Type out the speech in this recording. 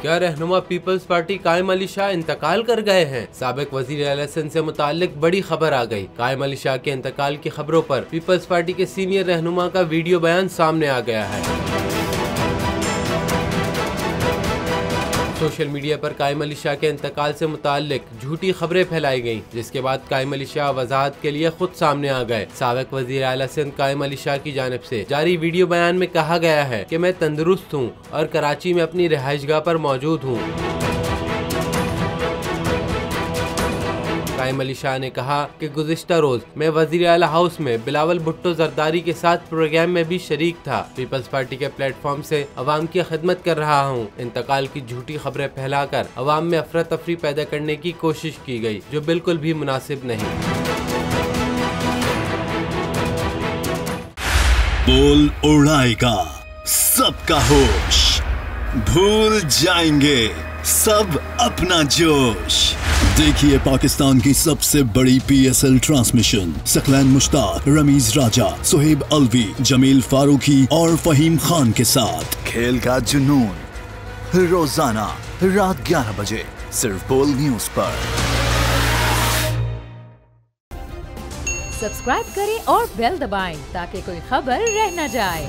क्या रहनुमा peoples party कायम अली शाह इंतकाल कर गए हैं? साबिक वजीर आला सिंध से मुताल्लिक बड़ी खबर आ गई। कायम अली शाह के इंतकाल की खबरों पर पीपल्स पार्टी के सीनियर रहनुमा का वीडियो बयान सामने आ गया है। सोशल मीडिया पर कायम अली शाह के इंतकाल से मुताल्लिक झूठी खबरें फैलाई गईं, जिसके बाद कायम अली शाह वजाहत के लिए खुद सामने आ गए। साबिक वजीर आला सिंध कायम अली शाह की जानिब से जारी वीडियो बयान में कहा गया है कि मैं तंदुरुस्त हूँ और कराची में अपनी रिहाइशगाह पर मौजूद हूँ। कायम अली शाह ने कहा कि गुज़िश्ता रोज मैं वज़ीर आला हाउस में बिलावल भुट्टो जरदारी के साथ प्रोग्राम में भी शरीक था। पीपल्स पार्टी के प्लेटफॉर्म से अवाम की खिदमत कर रहा हूँ। इंतकाल की झूठी खबरें फैलाकर अवाम में अफरा तफरी पैदा करने की कोशिश की गई, जो बिल्कुल भी मुनासिब नहीं। बोल उड़ाएगा सबका होश, भूल जाएंगे सब अपना जोश। देखिए पाकिस्तान की सबसे बड़ी PSL ट्रांसमिशन सकलैन मुश्ताक, रमीज राजा, सुहेब अलवी, जमील फारूकी और फहीम खान के साथ खेल का जुनून रोजाना रात 11 बजे सिर्फ बोल न्यूज पर। सब्सक्राइब करें और बेल दबाएं ताकि कोई खबर रह न जाए।